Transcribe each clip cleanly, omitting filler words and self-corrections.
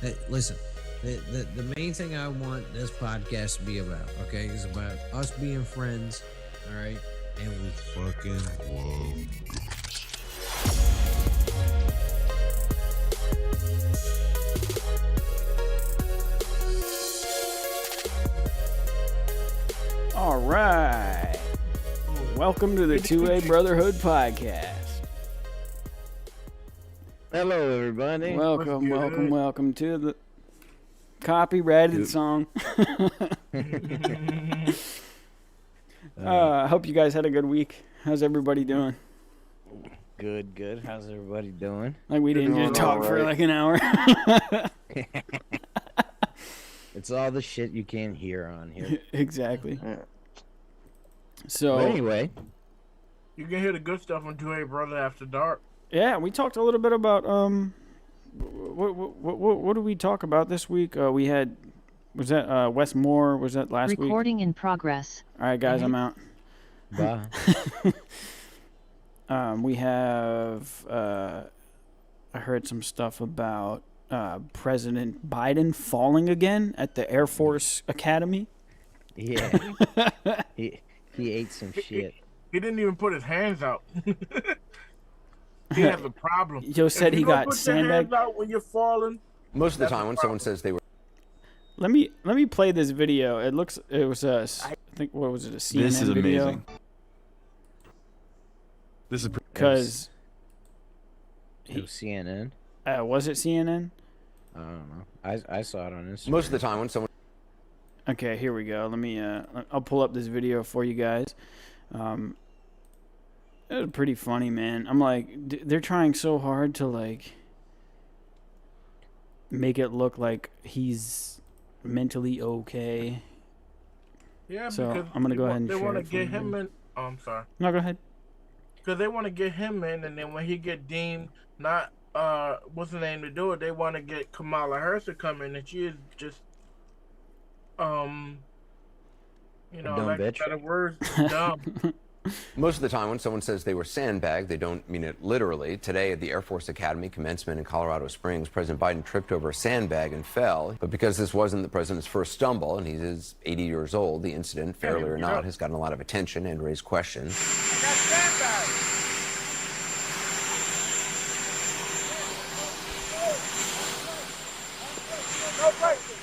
Hey, listen, the main thing I want this podcast to be about, okay, is about us being friends, all right, and we fucking love All right. Welcome to the 2A Brotherhood Podcast. Hello, everybody. Welcome to the copyrighted song. I hope you guys had a good week. How's everybody doing? Good. How's everybody doing? Like we didn't just talk for like an hour. It's all the shit you can't hear on here. Exactly. So But anyway, You can hear the good stuff on 2A Brother After Dark. yeah, we talked a little bit about what did we talk about this week? We had Wes Moore? Was that last week? Recording in progress. All right, guys, I'm out. bye. We have I heard some stuff about President Biden falling again at the Air Force Academy. Yeah. he ate some shit. He didn't even put his hands out. He has a problem. Joe said If he you don't got put your hands sandbagged. out when you're falling. Most of the That's time the when someone problem. says they were Let me play this video. It was I think what was it, a CNN This is video? amazing. This is Because It was CNN. was it CNN? I don't know. I saw it on Instagram. most of the time when someone Okay, here we go. Let me I'll pull up this video for you guys. It was pretty funny, man. I'm like, they're trying so hard to like make it look like he's mentally okay. Yeah, So, because I'm gonna go ahead and they share want to it for get you. him in. Oh, I'm sorry. No, go ahead. Because they want to get him in, and then when he get deemed not what's the name to do it, they want to get Kamala Harris to come in, and she is just dumb like bitch. better words, dumb. most of the time when someone says they were sandbagged, they don't mean it literally. Today at the Air Force Academy commencement in Colorado Springs, President Biden tripped over a sandbag and fell. But because this wasn't the president's first stumble, and he is 80 years old, the incident, fairly or not, has gotten a lot of attention and raised questions. I got sandbagged. No breaking.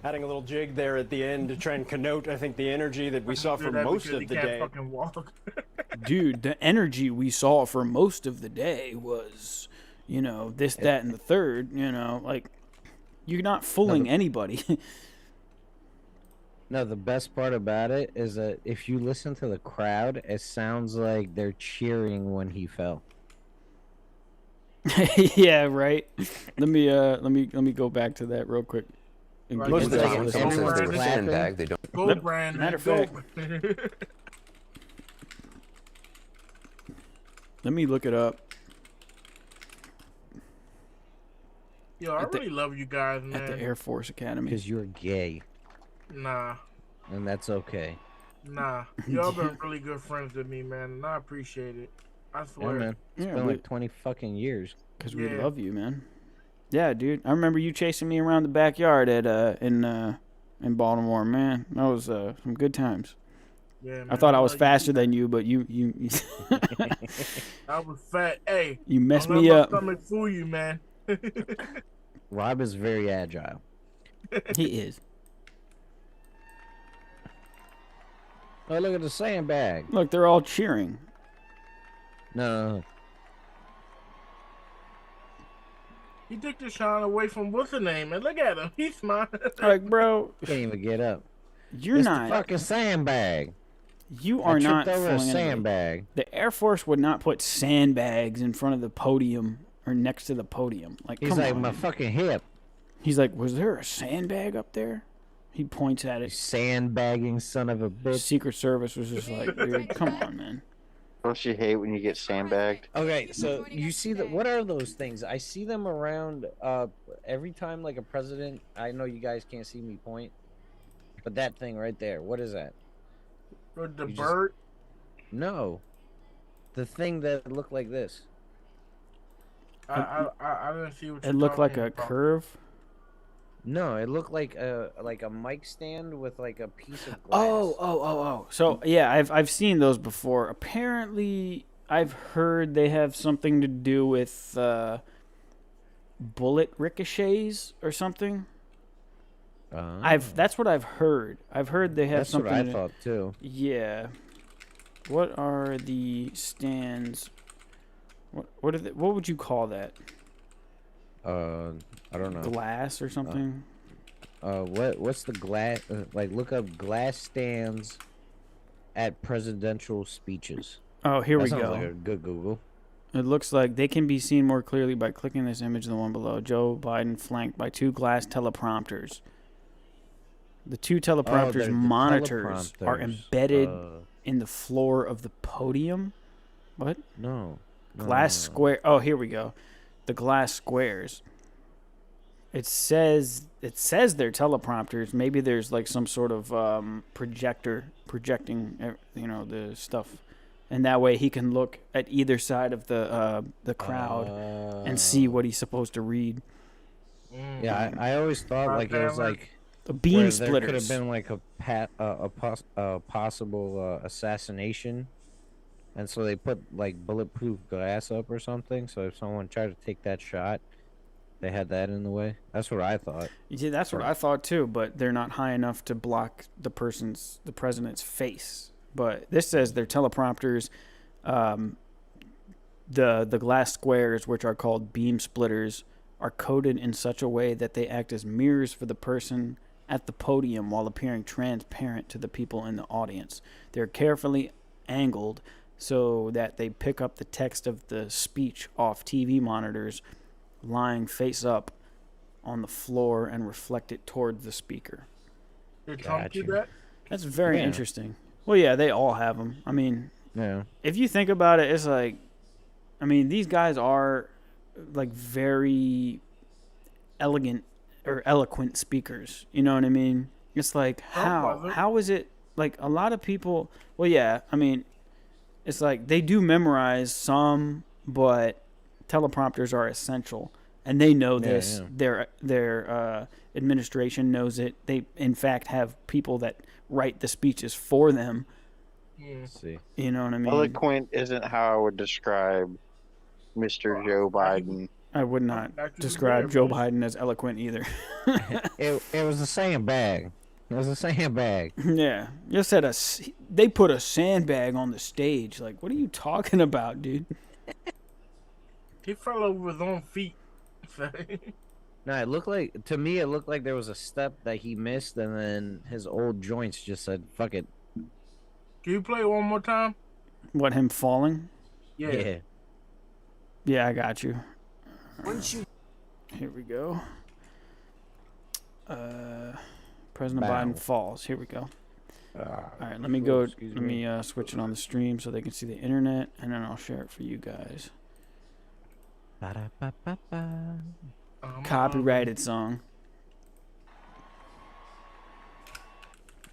Adding a little jig there at the end to try and connote, I think, the energy that we saw Do for that most because of the he can't day. fucking walk. Dude, the energy we saw for most of the day was, this, that, and the third, like, you're not fooling anybody. No, the best part about it is that if you listen to the crowd, it sounds like they're cheering when he fell. Yeah, right. Let me go back to that real quick. and Right. get Most of the into time when this. someone says they were Everyone's clapping. sandbagged, they don't. Go, Let- Brandon. matter of Go. Let me look it up Yo, I At the- really love you guys, at the man. Air Force Academy. Because you're gay. Nah, And that's okay. y'all been really good friends with me, man, and I appreciate it. I Yeah, swear. man. It's Yeah, been we- like 20 fucking years. Because we Yeah. love you, man. Yeah, dude. I remember you chasing me around the backyard at in Baltimore, man. That was some good times. Yeah, man, I thought I was love you. faster than you, but you I was fat. Hey, you messed don't let me my up. stomach fool you, man. Rob is very agile. He is. Oh, look at the sandbag. Look, they're all cheering. No. He took the shine away from what's the name, and look at him. He's smiling. Like, bro, Can't even get up. you're It's not. the fucking sandbag. You I are tripped not over a fooling anybody. sandbag. The Air Force would not put sandbags in front of the podium or next to the podium. Like, He's come like, on. my fucking hip. He's like, was there a sandbag up there? He points at You it. sandbagging son of a bitch. Secret Service was just like, dude, come on, man. Don't you hate when you get sandbagged? Okay, so you see that? What are those things? I see them around every time, like a president. I know you guys can't see me point, but that thing right there. What is that? Or the You just- bird. No, the thing that looked like this. I didn't see what It you're looked like talking a about. curve. No, it looked like a mic stand with like a piece of glass. Oh. So yeah, I've seen those before. Apparently, I've heard they have something to do with bullet ricochets or something. That's what I've heard. I've heard they have That's something. what I thought too. Yeah. What are the stands? What are what would you call that? I don't know. Glass or something? What's the glass? Like, look up glass stands at presidential speeches. Oh, here That we sounds go. like a good Google. It looks like they can be seen more clearly by clicking this image than the one below. Joe Biden flanked by 2 glass teleprompters. The 2 teleprompters they're the monitors are teleprompters. embedded in the floor of the podium. What? No. Glass square. Oh, here we go. The glass squares. It says they're teleprompters. Maybe there's like some sort of projector projecting, the stuff, and that way he can look at either side of the crowd and see what he's supposed to read. Yeah, I always thought like it was like The beam where there could have splitters. been like a possible assassination, and so they put like bulletproof glass up or something. So if someone tried to take that shot, they had that in the way. That's what I thought. Yeah, that's what I thought too, but they're not high enough to block the president's face. But this says they're teleprompters. The glass squares, which are called beam splitters, are coded in such a way that they act as mirrors for the person at the podium while appearing transparent to the people in the audience. They're carefully angled so that they pick up the text of the speech off TV monitors lying face up on the floor and reflect it towards the speaker. Did Trump do Gotcha. that? That's very Yeah. interesting. Well, yeah, they all have them. I mean, Yeah. if you think about it, it's like, I mean, these guys are like very elegant or eloquent speakers. You know what I mean? It's like, how is it like a lot of people? Well, yeah, I mean, it's like they do memorize some, but teleprompters are essential, and they know this. yeah. Their administration knows it. They, in fact, have people that write the speeches for them. Let's see. You know what I mean? Eloquent isn't how I would describe Mr. Joe Biden. I would not Actually, describe very Joe much. Biden as eloquent either. It was a sandbag. It was a sandbag. Yeah, you said they put a sandbag on the stage. Like, what are you talking about, dude? He fell over his own feet. No, it looked like there was a step that he missed, and then his old joints just said, "Fuck it." Can you play it one more time? What, him falling? Yeah. Yeah, I got you. Once you Here we go. President Bow. Biden falls. Here we go. All right, let me go. excuse Let me switch it on the stream so they can see the internet, and then I'll share it for you guys. Ba-da-ba-ba-ba. Copyrighted song.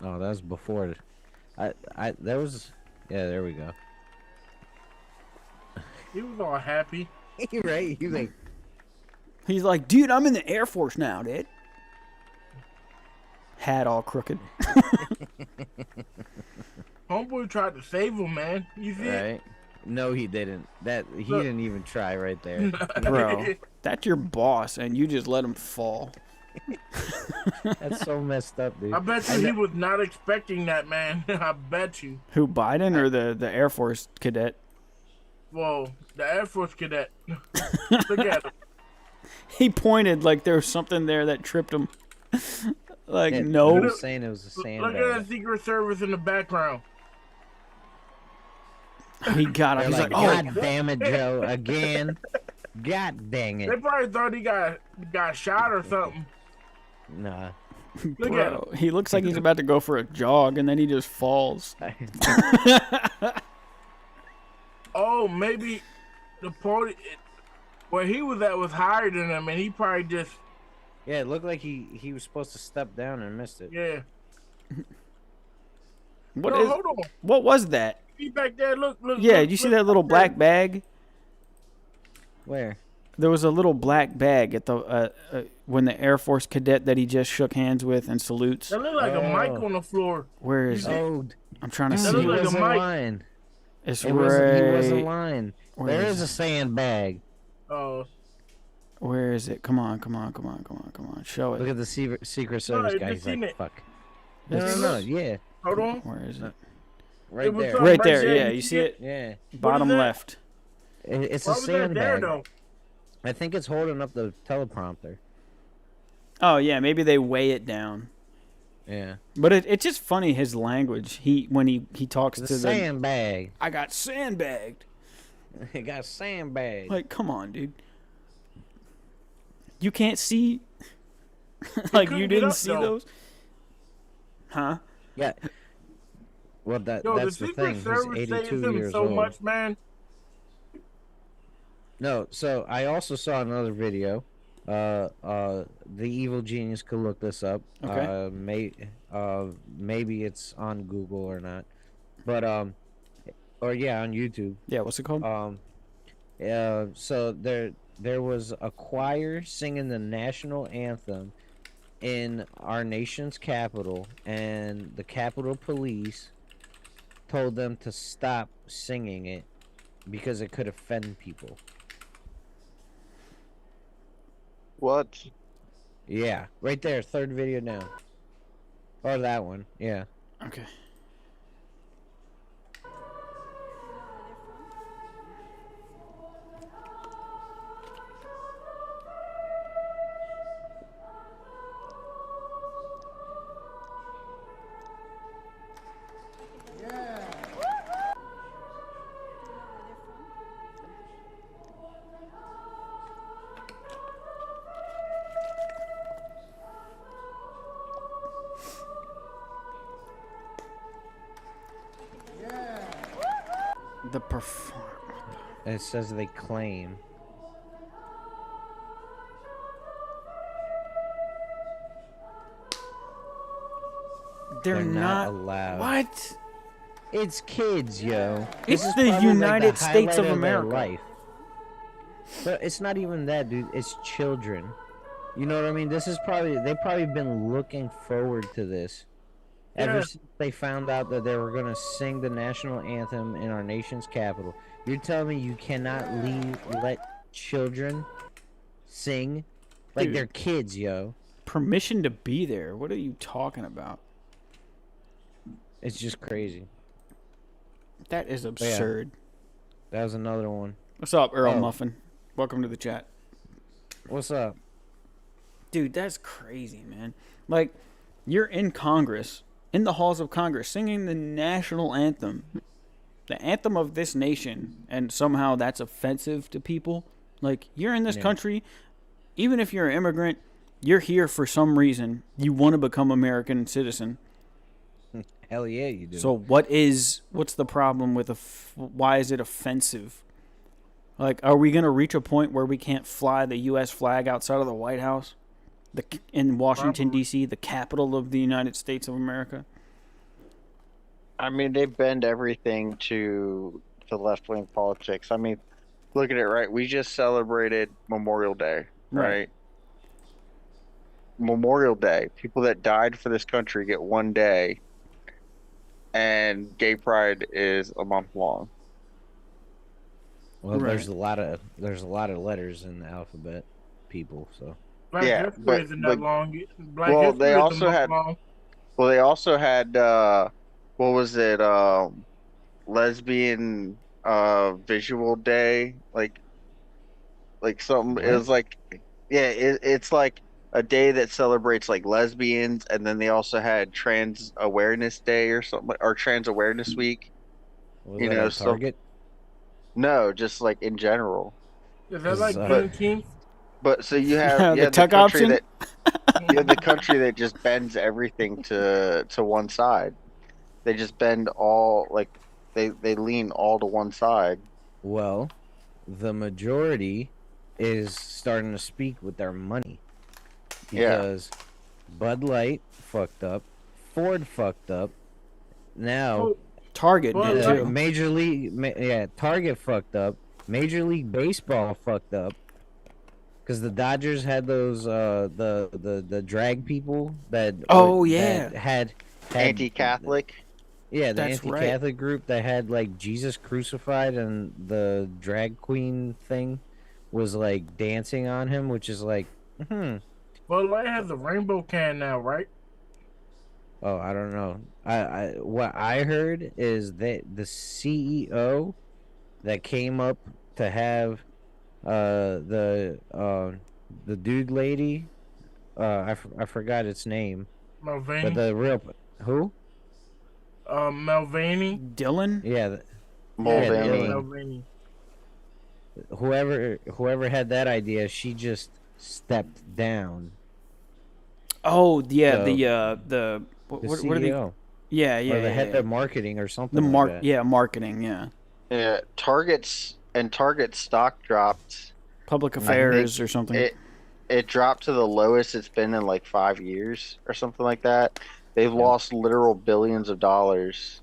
Oh, that was before. There was. Yeah, there we go. He was all happy. Right? He's like, He's like, dude, I'm in the Air Force now, dude. Hat all crooked. Homeboy tried to save him, man. You see it? right? No, he didn't. He Look. didn't even try right there. Bro, that's your boss, and you just let him fall. That's so messed up, dude. I bet you he was not expecting that, man. I bet you. Who, Biden or the Air Force cadet? Whoa, the Air Force cadet. Look at him. He pointed like there was something there that tripped him. Like, Yeah, He no. was saying it was a Look at sandbag. that Secret Service in the background. He got up. They're He's like, like, oh, God damn it, Joe, again. God dang They it. probably thought he got shot or something. Nah. Look at him. bro. He looks like he's about to go for a jog, and then he just falls. Oh, maybe the party where he was at was higher than him, and he probably just Yeah, it looked like he was supposed to step down and missed it. yeah. What No, is? hold on. What was that? He back there. Look. Yeah, look, did you see look that little back black there. bag? Where? There was a little black bag at the when the Air Force cadet that he just shook hands with and salutes. That look like a mic Oh. on the floor. Where is it? Oh, I'm trying to dude, see. look he like a was in mic. line. It's He wasn't right. lying. Where There is is a sandbag. Oh, Where is it? Come on. Show Look it. at the Secret Service I guy. just He's seen like, it. fuck. It's- No, yeah. hold on. Where is it? Right was there. something Right there. there. Yeah, you see it? Yeah. Bottom that? left. It's Why a was that there sandbag. though? I think it's holding up the teleprompter. Oh yeah, maybe they weigh it down. Yeah. But it's just funny his language. When he talks The to the sandbag. I got sandbagged. It got sandbagged. Like, come on, dude. You can't see. Like couldn't you get didn't up, see though. those, huh? Yeah. Well, Yo, that's the the Secret thing. He's Service 82 saves him years so old. much, man. No, so I also saw another video. The evil genius could look this up. Okay. Maybe it's on Google or not, but or yeah, on YouTube. Yeah. What's it called? So there was a choir singing the national anthem in our nation's capital, and the Capitol Police told them to stop singing it because it could offend people. What? Yeah, right there, third video down. Or that one, yeah. Okay. The perform. And it says they claim. They're not allowed. What? It's kids, yo. It's This is the probably, like, the United States highlight of their America. life. But it's not even that, dude. It's children. You know what I mean? They've probably been looking forward to this ever Yeah. since they found out that they were gonna sing the national anthem in our nation's capital. You're telling me you cannot let children sing like Dude. they're kids, yo? Permission to be there. What are you talking about? It's just crazy. That is absurd. That was another one. What's up, Earl Oh. Muffin? Welcome to the chat. What's up? Dude, that's crazy, man. Like, you're in Congress, in the halls of Congress, singing the national anthem, the anthem of this nation, and somehow that's offensive to people. Like, you're in this Yeah. country, even if you're an immigrant, you're here for some reason. You want to become American citizen. Hell yeah, you do. So what's the problem with why is it offensive? Like, are we gonna reach a point where we can't fly the U.S. flag outside of the White House, in Washington D.C., the capital of the United States of America? I mean, they bend everything to left wing politics. I mean, look at it, right? We just celebrated Memorial Day, right? Memorial Day. People that died for this country get one day, and Gay Pride is a month long. Well, Right. there's a lot of letters in the alphabet, people. So Black Yeah, History but- isn't but- that long. Black well, History they is a also month had- long. Well, they also had what was it? Lesbian Visual Day, like something. It What? was like, yeah, it's like a day that celebrates like lesbians, and then they also had Trans Awareness Day or something, or Trans Awareness Week. was You that know, at so- Target? No, just like in general. Is that like But- Juneteenth? But so you have The you have tech country option? that you have the country that just bends everything to one side. They just bend all like they lean all to one side. Well, the majority is starting to speak with their money Yeah. because Bud Light fucked up, Ford fucked up. Now, Oh, Target Well, did like- too. Major League, Target fucked up. Major League Baseball fucked up. because the Dodgers had those the drag people that Oh, yeah. that had Anti-Catholic. yeah, the That's right. anti-Catholic group that had like Jesus crucified and the drag queen thing was like dancing on him, which is like, Bud Light has a rainbow can now, right? oh, I don't know. I what I heard is that the CEO that came up to have the dude lady, I forgot its name, but Mulvaney. the real who? Mulvaney. Dylan? Yeah, Yeah, Mulvaney. Dylan. Mulvaney. whoever had that idea, she just stepped down. Oh, yeah, So, the The what CEO are they? Yeah, yeah, or the yeah, head yeah. of marketing or something. The like that. yeah, marketing, yeah. Yeah, Target's stock dropped. Public think affairs or something. It dropped to the lowest it's been in like 5 years or something like that. They've lost literal billions of dollars.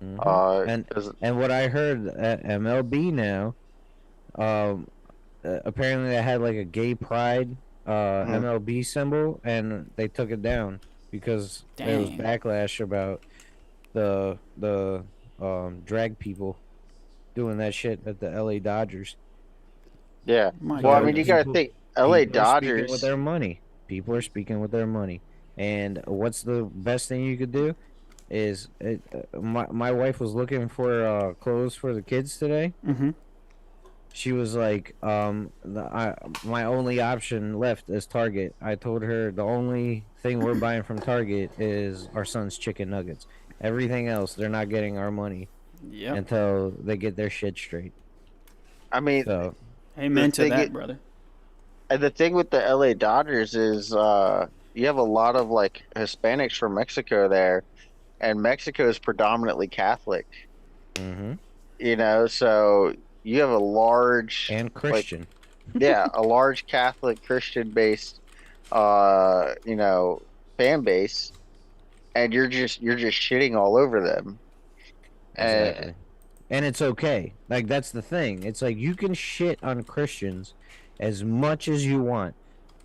Mhm. 'Cause- And what I heard at MLB now, apparently they had like a gay pride MLB symbol, and they took it down because there was Dang. backlash about the drag people doing that shit at the LA Dodgers. yeah. My Well, I mean, you goodness. gotta think LA People are speaking Dodgers. with their money. People are speaking with their money, and what's the best thing you could do? Is my wife was looking for clothes for the kids today. Mm-hmm. She was like, my only option left is Target. I told her the only thing we're buying from Target is our son's chicken nuggets. Everything else, they're not getting our money Yep. until they get their shit straight. I mean, So, Amen to thing that, it- brother. and the thing with the LA Dodgers is you have a lot of like Hispanics from Mexico there, and Mexico is predominantly Catholic. hmm You know, so you have a large and Christian. yeah, a large Catholic Christian based fan base, and you're just shitting all over them. Exactly. And it's okay. Like, that's the thing. It's like you can shit on Christians as much as you want.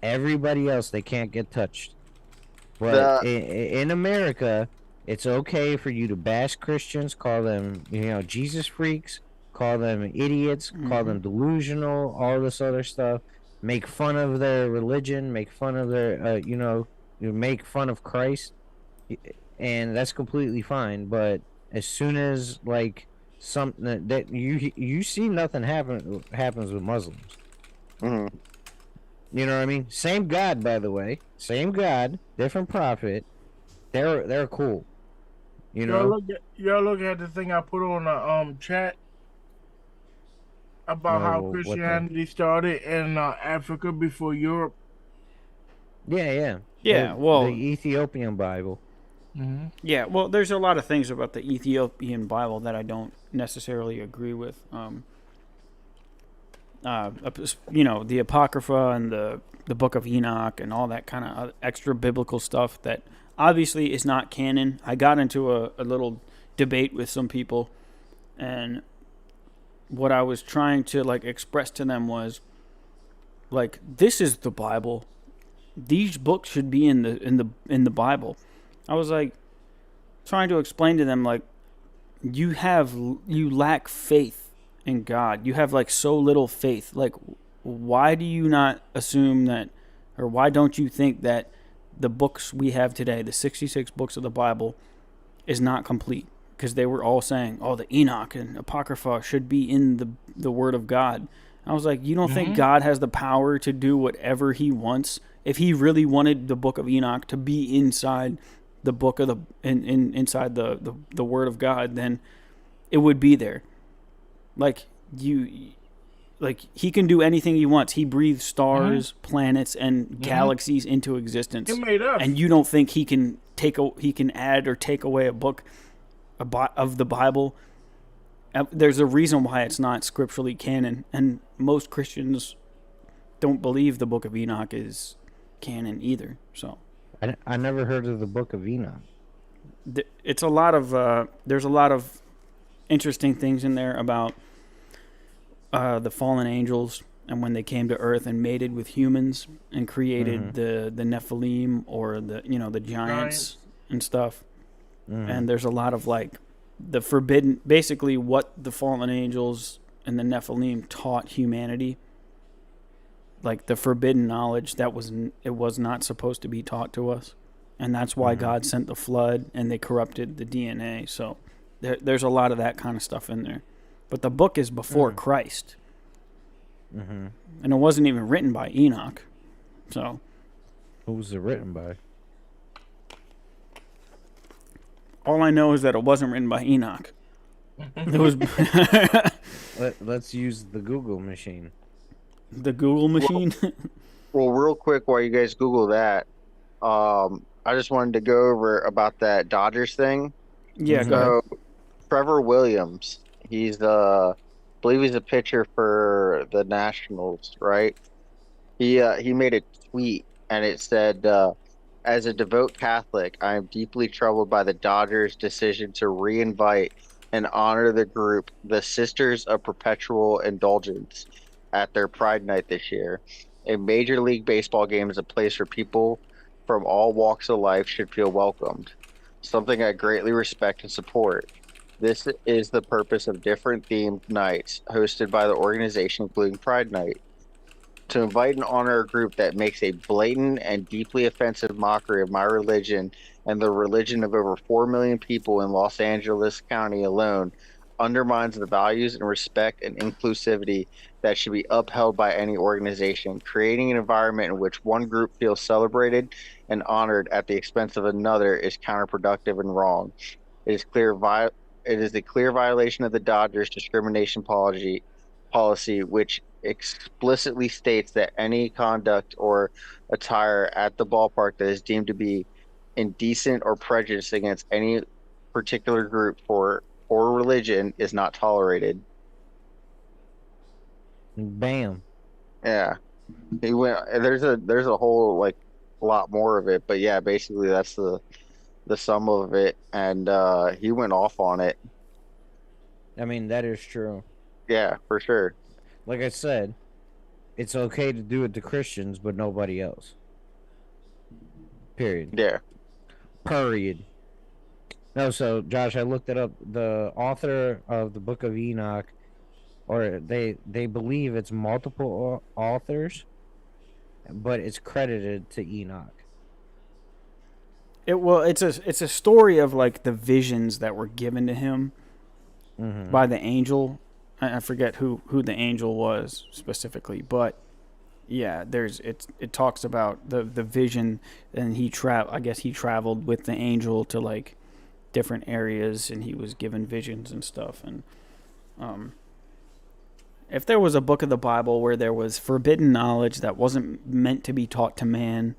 Everybody else, they can't get touched. But in America, it's okay for you to bash Christians, call them, Jesus freaks, call them idiots, call them delusional, all this other stuff. Make fun of their religion, make fun of their, you make fun of Christ, and that's completely fine. But as soon as like something that you see nothing happens with Muslims. Mhm. You know what I mean? Same God, by the way. Same God, different prophet. They're cool. You know? Y'all look at the thing I put on the chat about how what thing? Christianity started in Africa before Europe. Yeah. Yeah, well, the Ethiopian Bible. Mm-hmm. yeah, well, there's a lot of things about the Ethiopian Bible that I don't necessarily agree with. The Apocrypha and the Book of Enoch and all that kind of extra biblical stuff that obviously is not canon. I got into a little debate with some people, and what I was trying to like express to them was like, this is the Bible. These books should be in the Bible. I was like trying to explain to them like, you lack faith in God. You have like so little faith. Like, why do you not assume that, or why don't you think that the books we have today, the 66 books of the Bible, is not complete? Because they were all saying, oh, the Enoch and Apocrypha should be in the Word of God. I was like, you don't think God has the power to do whatever he wants? If he really wanted the book of Enoch to be inside the book of inside the Word of God, then it would be there. Like he can do anything he wants. He breathes stars, planets, and galaxies into existence. He made us. And you don't think he can add or take away a book of the Bible? There's a reason why it's not scripturally canon, and most Christians don't believe the Book of Enoch is canon either. So I never heard of the Book of Enoch. it's a lot of there's a lot of interesting things in there about the fallen angels and when they came to Earth and mated with humans and created the Nephilim, or the the giants and stuff. And there's a lot of like the forbidden, basically what the fallen angels and the Nephilim taught humanity, like the forbidden knowledge that it was not supposed to be taught to us, and that's why God sent the flood and they corrupted the DNA. So there's a lot of that kind of stuff in there, but the book is before Christ, and it wasn't even written by Enoch. So Who was it written by? all I know is that it wasn't written by Enoch. It was Let's use the Google machine. the Google machine. Well, real quick, while you guys Google that, I just wanted to go over about that Dodgers thing. Yeah, go ahead. So, Trevor Williams, I believe he's a pitcher for the Nationals, right? He made a tweet and it said, "As a devout Catholic, I am deeply troubled by the Dodgers' decision to reinvite and honor the group, the Sisters of Perpetual Indulgence, at their Pride Night this year. A Major League Baseball game is a place where people from all walks of life should feel welcomed, something I greatly respect and support. This is the purpose of different themed nights hosted by the organization, including Pride Night. To invite and honor a group that makes a blatant and deeply offensive mockery of my religion and the religion of over 4 million people in Los Angeles County alone undermines the values and respect and inclusivity that should be upheld by any organization. Creating an environment in which one group feels celebrated and honored at the expense of another is counterproductive and wrong. It is a clear violation of the Dodgers discrimination policy, which explicitly states that any conduct or attire at the ballpark that is deemed to be indecent or prejudiced against any particular group or religion is not tolerated." Bam. Yeah, he went. There's a whole like a lot more of it, but yeah, basically that's the sum of it, and he went off on it. I mean, that is true. Yeah, for sure. Like I said, it's okay to do it to Christians, but nobody else. Period. Yeah. Period. No, so Josh, I looked it up. The author of the Book of Enoch, or they believe it's multiple authors, but it's credited to Enoch. It's a story of like the visions that were given to him by the angel. I forget who the angel was specifically, but yeah, it talks about the vision, and I guess he traveled with the angel to like different areas, and he was given visions and stuff. And if there was a book of the Bible where there was forbidden knowledge that wasn't meant to be taught to man,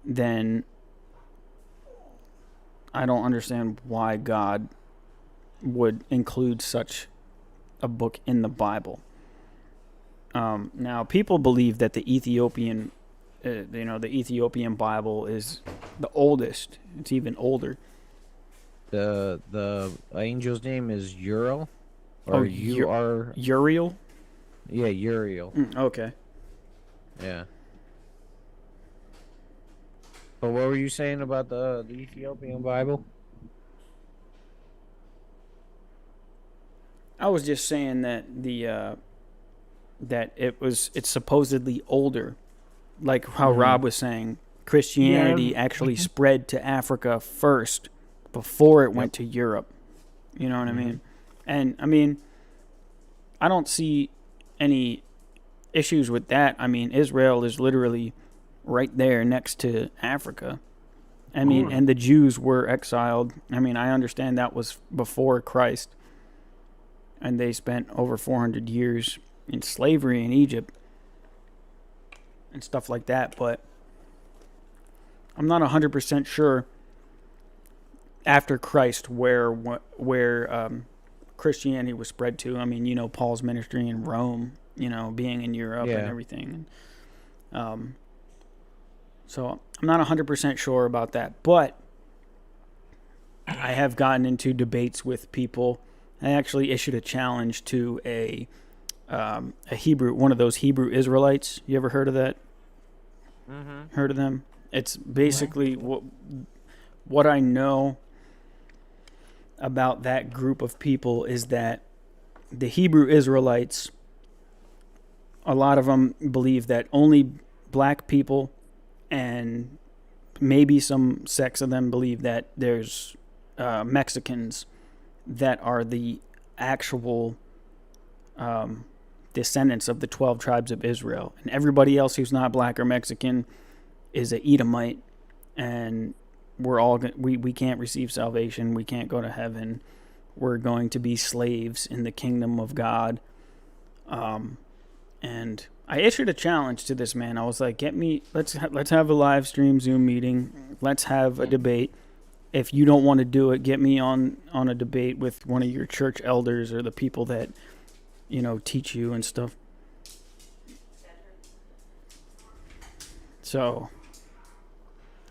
then I don't understand why God would include such a book in the Bible. Now, people believe that the Ethiopian, the Ethiopian Bible is the oldest. It's even older. The angel's name is Uriel, Oh, or Uriel. Yeah, Uriel. Okay. Yeah. But what were you saying about the Ethiopian Bible? I was just saying that it's supposedly older, like how Rob was saying. Christianity actually spread to Africa first before it went to Europe. You know what I mean? And I mean, I don't see any issues with that. I mean, Israel is literally right there next to Africa. I mean, and the Jews were exiled. I mean, I understand that was before Christ, and they spent over 400 years in slavery in Egypt and stuff like that. But I'm not 100% sure after Christ where Christianity was spread to. I mean, Paul's ministry in Rome, being in Europe and everything. So I'm not 100% sure about that, but I have gotten into debates with people. I actually issued a challenge to a a Hebrew, one of those Hebrew Israelites. You ever heard of that? Mm-hmm. Heard of them? It's basically what I know about that group of people is that the Hebrew Israelites, a lot of them believe that only black people and maybe some sects of them believe that there's Mexicans that are the actual descendants of the 12 tribes of Israel. And everybody else who's not black or Mexican is a Edomite, and we're all we can't receive salvation. We can't go to heaven. We're going to be slaves in the kingdom of God. And I issued a challenge to this man. I was like, let's have a live stream Zoom meeting. Let's have a debate. If you don't want to do it, get me on a debate with one of your church elders or the people that, teach you and stuff. So,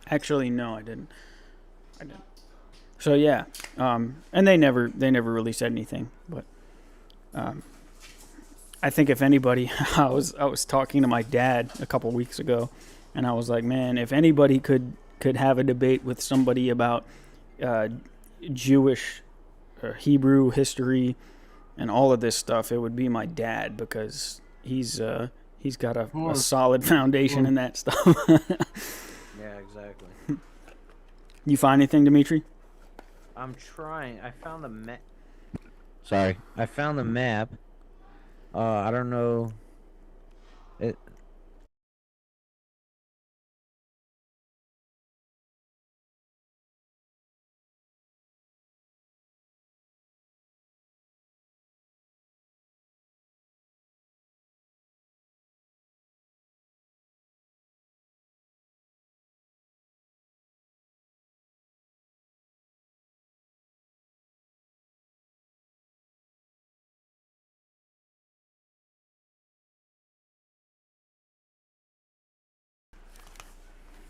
actually, no, I didn't. So yeah, and they never really said anything. But I think if anybody, I was talking to my dad a couple weeks ago, and I was like, man, if anybody could have a debate with somebody about Jewish or Hebrew history and all of this stuff, it would be my dad, because he's got a solid foundation in that stuff. Yeah, exactly. You find anything, Dimitri? I'm trying. I found the map. Sorry, I found the map. I don't know. It.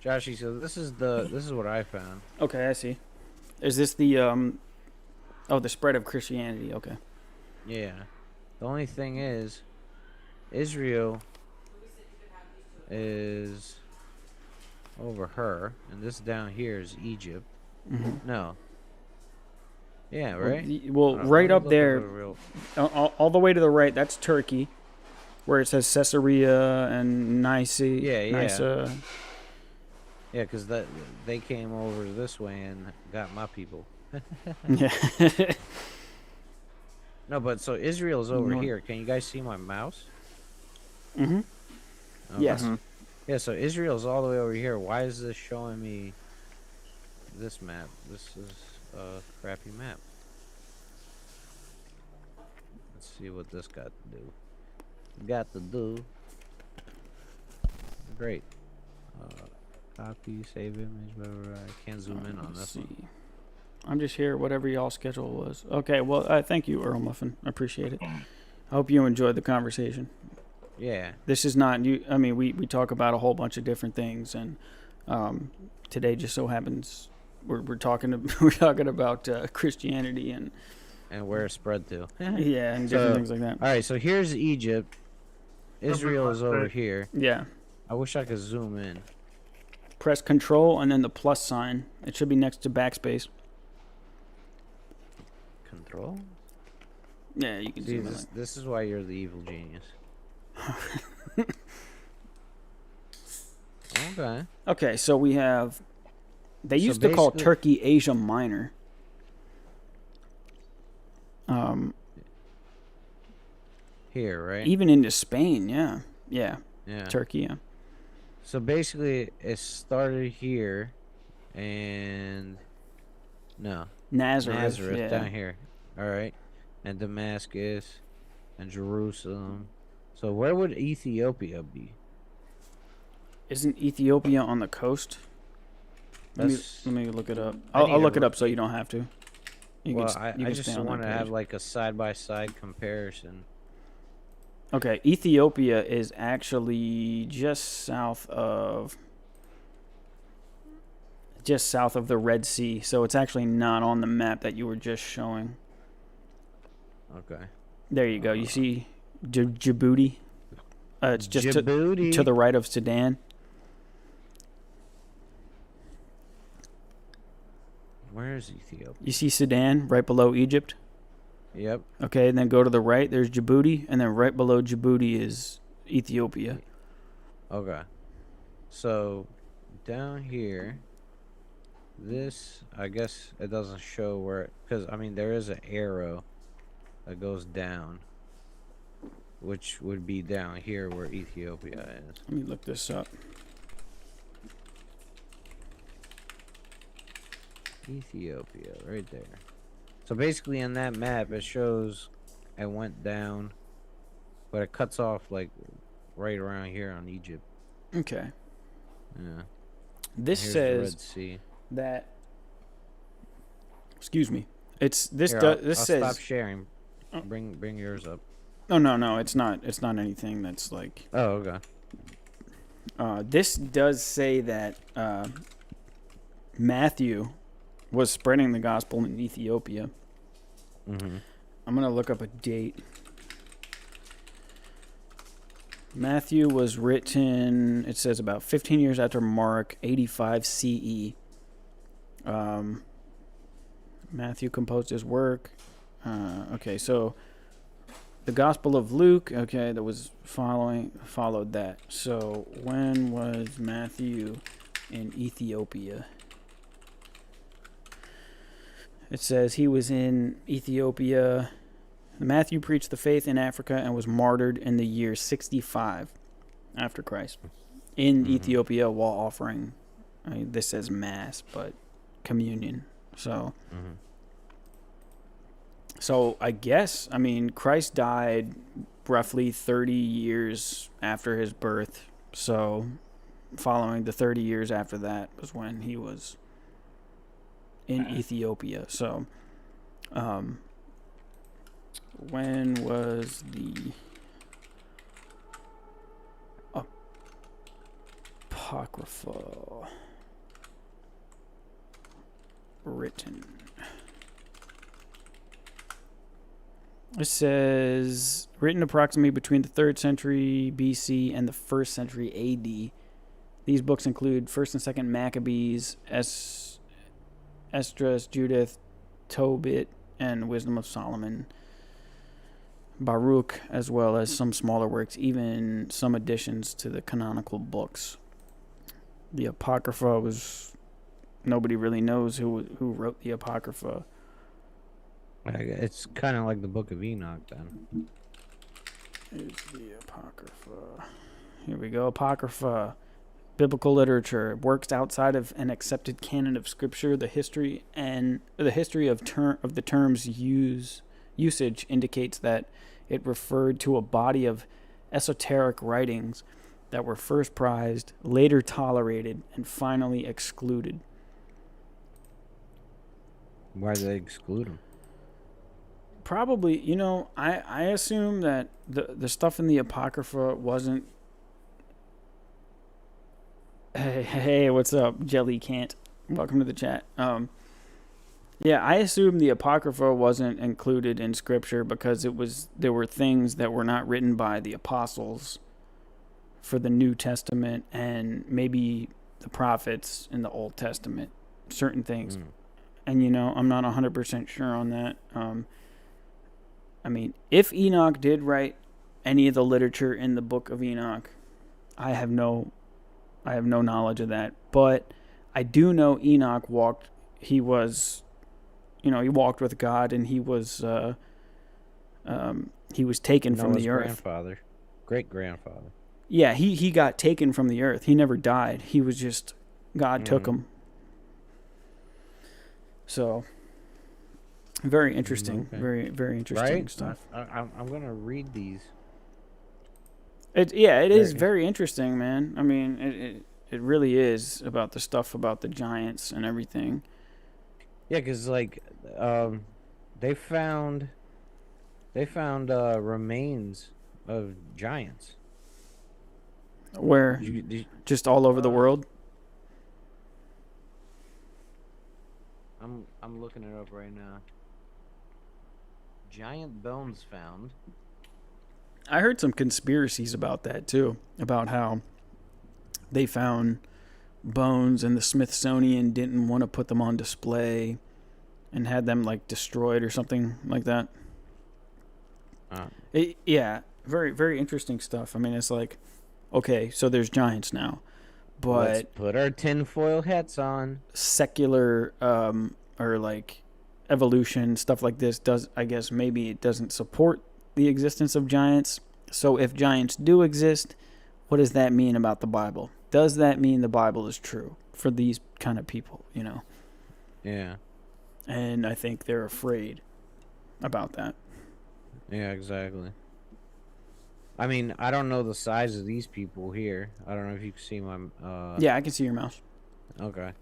Joshy, so this is what I found. Okay, I see. Is this the the spread of Christianity? Okay. Yeah. The only thing is, Israel is over her, and this down here is Egypt. Mm-hmm. No. Yeah, right? Well, Let right me up look there, the real- all the way to the right, that's Turkey, where it says Caesarea and Nicaea. Yeah, yeah. Nicaea. Yeah, because they came over this way and got my people. Yeah. No, but so Israel's over North. here. Can you guys see my mouse? Mm-hmm. Okay. Yes. Yeah, so Israel's all the way over here. Why is this showing me this map? This is a crappy map. Let's see what this got to do. Great. Copy, save image, whatever. I can't zoom in on Let's this see. one. I'm just here, whatever y'all schedule was. Okay, well, thank you, Earl Muffin. I appreciate it. I hope you enjoyed the conversation. Yeah. This is not you. I mean, we talk about a whole bunch of different things, and today just so happens we're talking about Christianity and where it spread to. yeah, and different things like that. All right, so here's Egypt. Israel is over here. Yeah. I wish I could zoom in. Press Control and then the plus sign. It should be next to backspace. Control? Yeah, you can see This is why you're the evil genius. Okay. Okay, so we have. They used to call Turkey Asia Minor. Here, right? Even into Spain, yeah. Yeah. Turkey, yeah. So basically, it started here, and Nazareth yeah. down here. All right, and Damascus, and Jerusalem. So where would Ethiopia be? Isn't Ethiopia on the coast? Let me look it up. I I'll look it up so you don't have to. I just want to have like a side-by-side comparison. Okay, Ethiopia is actually just south of the Red Sea, so it's actually not on the map that you were just showing. Okay. There you go. You see Djibouti. It's just Djibouti. to the right of Sudan. Where is Ethiopia? You see Sudan right below Egypt? Yep. Okay, and then go to the right, there's Djibouti, and then right below Djibouti is Ethiopia. Okay. So down here, this, I guess it doesn't show where, because I mean there is an arrow that goes down, which would be down here where Ethiopia is. Let me look this up. Ethiopia, right there. So basically, in that map, it shows it went down, but it cuts off like right around here on Egypt. Okay. Yeah. This Here's the Red says Sea. that. Excuse me. It's this. Here, This I'll says. stop sharing. Bring yours up. Oh no, it's not. It's not anything that's like. Oh, okay. This does say that Matthew was spreading the gospel in Ethiopia. Mm-hmm. I'm gonna look up a date. Matthew was written, it says, about 15 years after Mark, 85 CE. Matthew composed his work. Okay, so the Gospel of Luke, okay, that was followed that. So when was Matthew in Ethiopia? It says he was in Ethiopia. Matthew preached the faith in Africa and was martyred in the year 65 after Christ in Ethiopia while offering, I mean, this says mass, but communion. So, so I guess, I mean, Christ died roughly 30 years after his birth. So following the 30 years after that was when he was in Ethiopia. So, when was the Apocrypha written? It says written approximately between the 3rd century BC and the 1st century AD. These books include 1st and 2nd Maccabees, Esdras, Judith, Tobit, and Wisdom of Solomon, Baruch, as well as some smaller works, even some additions to the canonical books. The Apocrypha was, nobody really knows who wrote the Apocrypha. It's kind of like the Book of Enoch then. Here's the Apocrypha. Here we go. Apocrypha. Biblical literature, works outside of an accepted canon of Scripture. The history of the term's usage indicates that it referred to a body of esoteric writings that were first prized, later tolerated, and finally excluded. Why did they exclude them? Probably, I assume that the stuff in the Apocrypha wasn't. Hey, what's up, Jelly Can't? Welcome to the chat. Yeah, I assume the Apocrypha wasn't included in Scripture because there were things that were not written by the apostles for the New Testament and maybe the prophets in the Old Testament, certain things. And, I'm not 100% sure on that. I mean, if Enoch did write any of the literature in the Book of Enoch, I have no knowledge of that, but I do know Enoch walked with God, and he was taken from the earth. Great grandfather. Yeah, he got taken from the earth. He never died. He was just, God took him. So, very interesting. Okay. Very, very interesting stuff. I'm going to read these. It is very interesting, man. I mean, it really is about the stuff about the giants and everything. Yeah, because they found remains of giants. Where? Just all over the world? I'm looking it up right now. Giant bones found I heard some conspiracies about that too, about how they found bones and the Smithsonian didn't want to put them on display and had them like destroyed or something like that. Yeah, very very interesting stuff. I mean, it's like, okay, so there's giants now, Let's but put our tinfoil hats on. secular or like evolution stuff like this does, I guess maybe it doesn't support the existence of giants. So if giants do exist, what does that mean about the Bible? Does that mean the Bible is true for these kind of people, you know? Yeah. And I think they're afraid about that. Yeah, exactly. I mean, I don't know the size of these people here. I don't know if you can see my Yeah, I can see your mouse. Okay.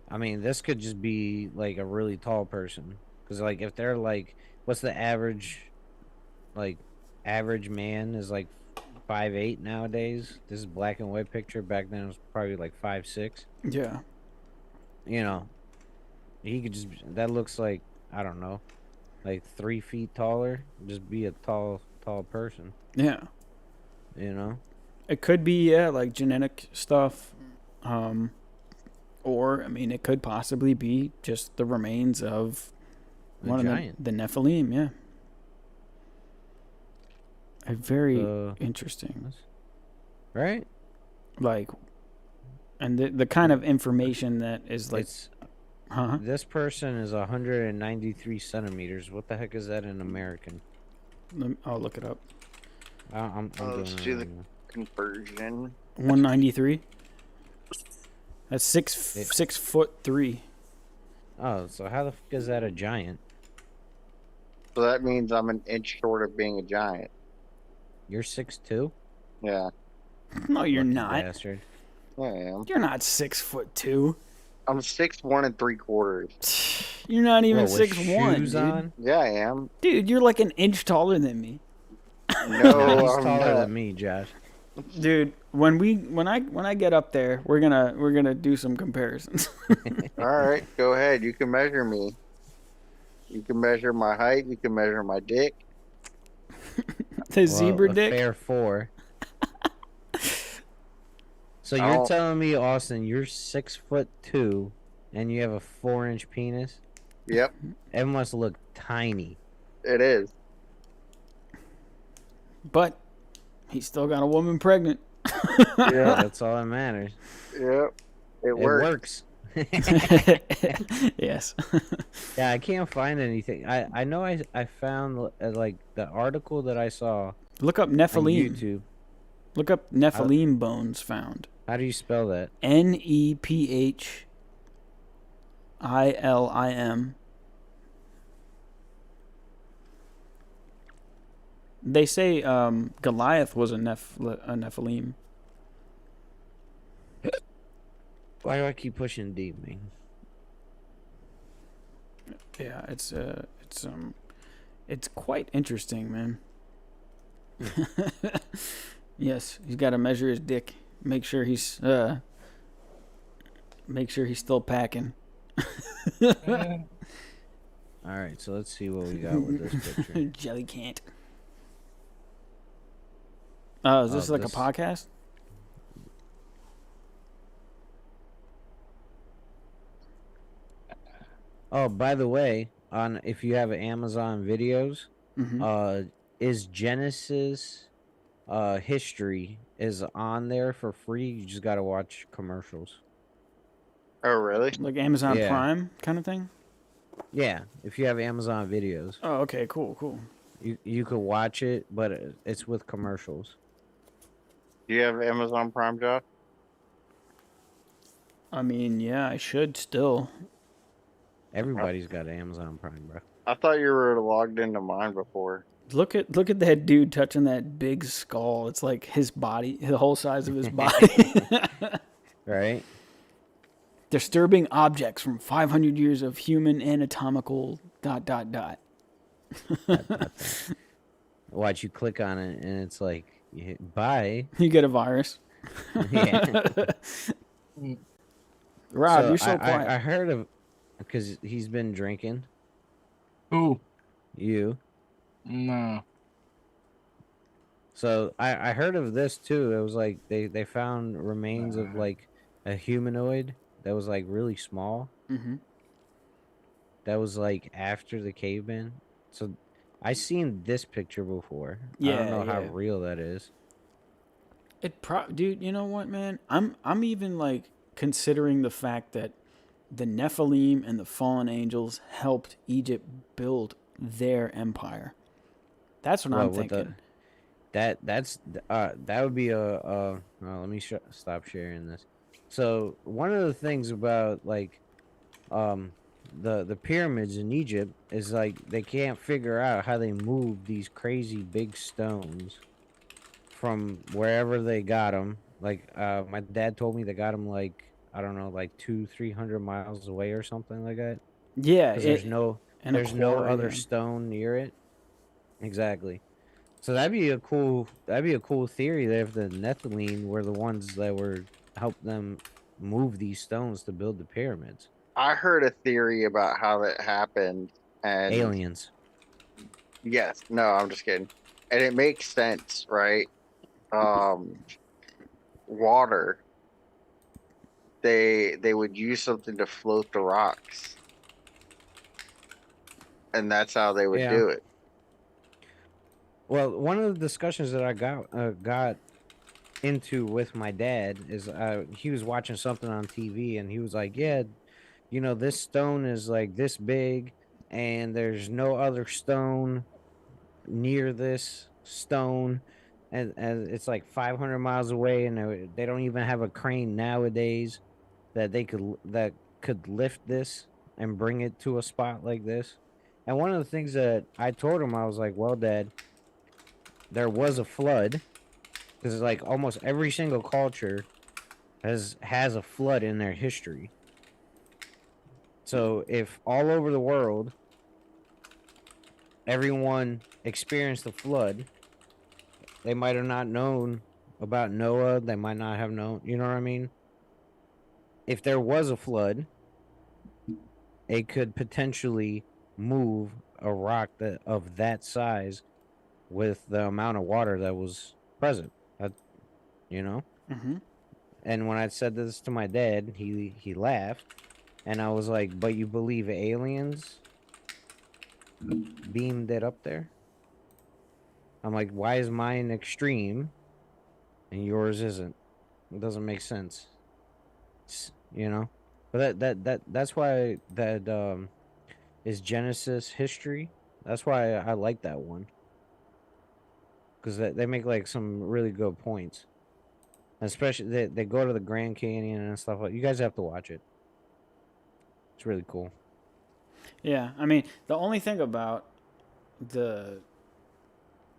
I mean, this could just be like a really tall person, cuz like if they're like, what's the average man is like 5'8" nowadays. This is black and white picture. Back then it was probably like 5'6". Yeah. You know, he could just, that looks like, I don't know, like 3 feet taller. Just be a tall person, Yeah. you know? It could be, yeah, like genetic stuff. Or, I mean, it could possibly be just the remains of A one giant. of the Nephilim, yeah. A very Uh, interesting. Right? Like, and the kind of information that is like, It's huh? This person is 193 centimeters. What the heck is that in American? I'll look it up. I'm doing Let's it do right the now. conversion. 193. That's It- 6'3". Oh, so how the fuck is that a giant? So that means I'm an inch short of being a giant. You're 6'2"? Yeah, No, you're Lucky not. bastard. I am. You're not 6'2". I'm 6'1 3/4. You're not even What, with 6'1", shoes dude. on? Yeah, I am. Dude, you're like an inch taller than me. No, He's I'm taller not. than me, Josh. Dude, when I get up there, we're gonna do some comparisons. All right, go ahead. You can measure me. You can measure my height. You can measure my dick. The zebra a dick. fair 4. So you're I'll- telling me, Austin, you're 6'2", and you have a 4-inch penis? Yep, It must look tiny. it is. But he still got a woman pregnant. Yeah, That's all that matters. yep. It It works. works. Yes. Yeah, I can't find anything. I know I found like the article that I saw Look up on Nephilim. YouTube. Look up Nephilim bones found. How do you spell that? Nephilim. They say Goliath was a Nephilim. Why do I keep pushing deep, man? Yeah, it's quite interesting, man. Yes, he's got to measure his dick. Make sure he's still packing. All right, so let's see what we got with this picture. Jelly can't. Is this Oh, like this- a podcast? Oh, by the way, on if you have Amazon Videos, Mm-hmm. is Genesis history is on there for free. You just got to watch commercials. Oh, really? Like Amazon Yeah. Prime kind of thing? Yeah, if you have Amazon Videos, Oh, okay, cool. you could watch it, but it's with commercials. Do you have Amazon Prime, Josh? I mean, yeah, I should still. Everybody's got Amazon Prime, bro. I thought you were logged into mine before. Look at that dude touching that big skull. It's like his body, the whole size of his body. Right? Disturbing objects from 500 years of human anatomical ... Watch, you click on it and it's like, you hit buy. You get a virus. Yeah. Rob, you're so I quiet. heard of, because he's been drinking. Who? You. No. So I heard of this too. It was like they found remains of like a humanoid that was like really small. Mm-hmm. That was like after the caveman. So I seen this picture before. I don't Yeah, know how yeah. real that is. Dude, you know what, man? I'm even like considering the fact that the Nephilim and the fallen angels helped Egypt build their empire. That's what I'm What with the thinking. that would be let me stop sharing this. So one of the things about like um the pyramids in Egypt is like they can't figure out how they moved these crazy big stones from wherever they got them. Like my dad told me they got them like I don't know, like 200-300 miles away or something like that. Yeah, Because and a there's no quarry. other Yeah. stone near it. Exactly. So that'd be a cool theory that if the Nephilim were the ones that were help them move these stones to build the pyramids. I heard a theory about how that happened, and Aliens. yes, no, I'm just kidding. And it makes sense, right? Um, water. They would use something to float the rocks, and that's how they would Yeah. do it. Well, one of the discussions that I got into with my dad is he was watching something on TV and he was like, "Yeah, you know, this stone is like this big and there's no other stone near this stone and it's like 500 miles away and they don't even have a crane nowadays that could lift this and bring it to a spot like this." And one of the things that I told him, I was like, "Well, Dad, there was a flood because like almost every single culture has a flood in their history. So if all over the world everyone experienced a flood, they might have not known about Noah. They might not have known. You know what I mean? If there was a flood, it could potentially move a rock of that size with the amount of water that was present. You know. Mm-hmm. And when I said this to my dad, he laughed, and I was like, "But you believe aliens beamed it up there?" I'm like, "Why is mine extreme and yours isn't? It doesn't make sense." You know, but that's why that is Genesis history. That's why I like that one because they make like some really good points. Especially they go to the Grand Canyon and stuff like. You guys have to watch it. It's really cool. Yeah, I mean, the only thing about the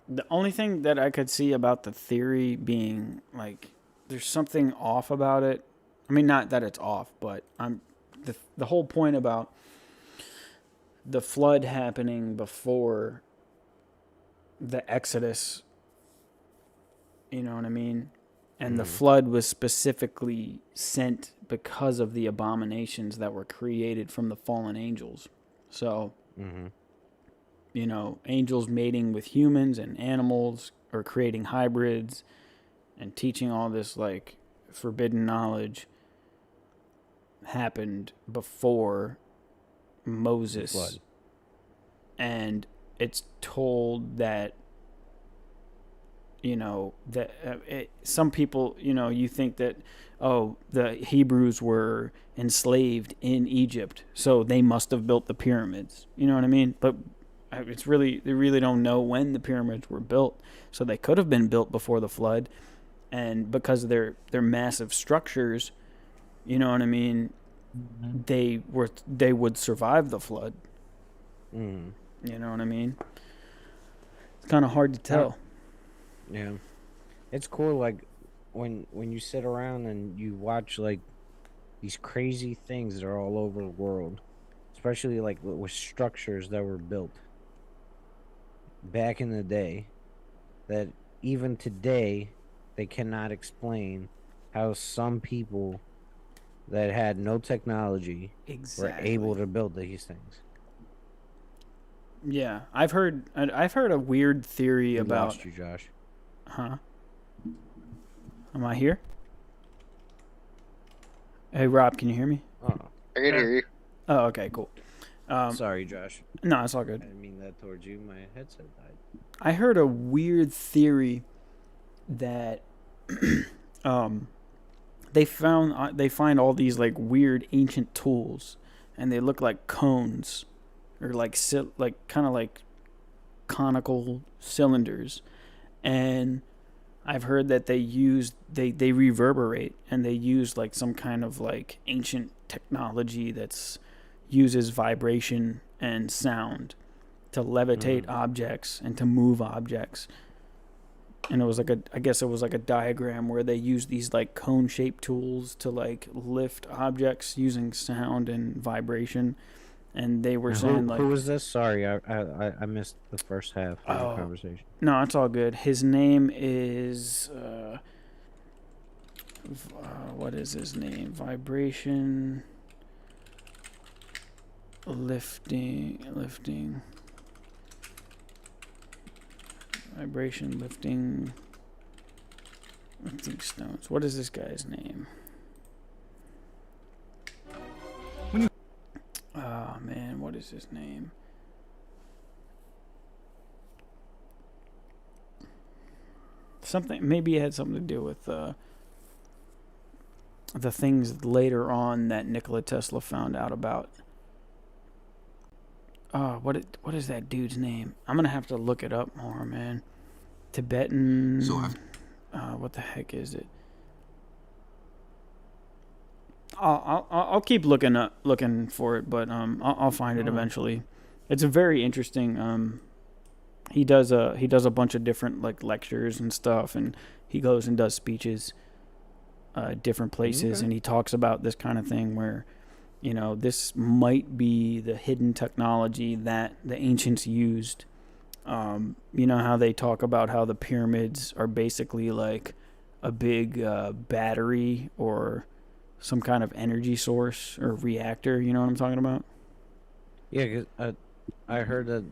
the only thing that I could see about the theory being like there's something off about it. I mean, not that it's off, but the whole point about the flood happening before the Exodus, you know what I mean? And the flood was specifically sent because of the abominations that were created from the fallen angels. So, you know, angels mating with humans and animals or creating hybrids and teaching all this like forbidden knowledge happened before Moses. Flood. And it's told that, you know, that some people, you know, you think that, oh, the Hebrews were enslaved in Egypt, so they must have built the pyramids. You know what I mean? But it's really, they really don't know when the pyramids were built. So they could have been built before the flood. And because of their massive structures, you know what I mean? They would survive the flood. You know what I mean? It's kind of hard to tell. Yeah, it's cool. Like when you sit around and you watch like these crazy things that are all over the world, especially like with structures that were built back in the day, that even today they cannot explain how some people that had no technology were able to build these things. Yeah, I've heard a weird theory We about. lost you, Josh. Huh? Am I here? Hey, Rob, can you hear me? Oh, I can hear you. Oh, okay, cool. sorry, Josh. No, it's all I good. didn't mean that towards you. My headset died. I heard a weird theory that they find all these like weird ancient tools, and they look like cones, or like kind of like conical cylinders, and I've heard that they reverberate, and they use like some kind of like ancient technology that's uses vibration and sound to levitate objects and to move objects. And it was like I guess it was like a diagram where they use these like cone shaped tools to like lift objects using sound and vibration. And they were saying like, who was this? Sorry, I missed the first half of the conversation. no, it's all good. His name is what is his name? Vibration lifting vibration lifting stones. What is this guy's name? Oh man, what is his name? Something, maybe it had something to do with the things later on that Nikola Tesla found out about. What is that dude's name? I'm gonna have to look it up more, man. Tibetan. What the heck is it? I'll keep looking for it, but I'll find it eventually. It's a very interesting. He does a bunch of different like lectures and stuff, and he goes and does speeches, different places, and he talks about this kind of thing where, you know, this might be the hidden technology that the ancients used. You know how they talk about how the pyramids are basically like a big battery or some kind of energy source or reactor. You know what I'm talking about? Yeah, 'cause, I heard that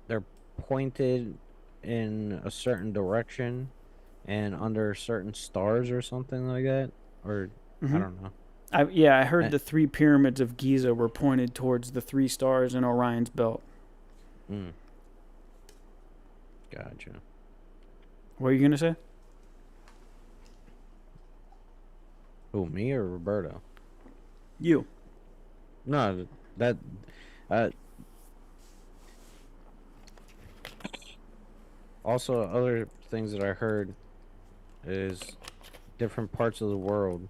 they're pointed in a certain direction and under certain stars or something like that. Or I don't know. I heard the 3 pyramids of Giza were pointed towards the 3 stars in Orion's belt. Gotcha. What are you gonna say? Who, me or Roberto? You. No, that also other things that I heard is different parts of the world.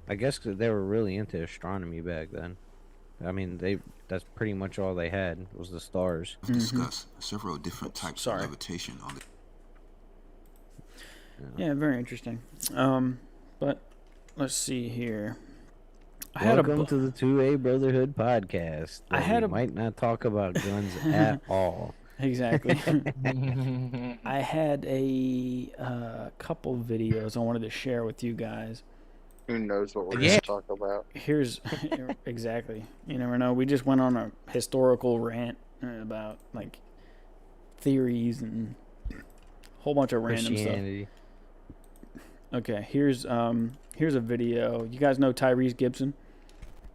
I guess 'cause they were really into astronomy back then. I mean, that's pretty much all they had was the stars. Discuss several different types of levitation on the Yeah, very interesting. But let's see here. Welcome to the 2A Brotherhood podcast. I might not talk about guns at all. Exactly. I had a couple videos I wanted to share with you guys. Who knows what we're going to talk about? Here's exactly. You never know. We just went on a historical rant about like theories and a whole bunch of random stuff. Okay, here's a video. You guys know Tyrese Gibson?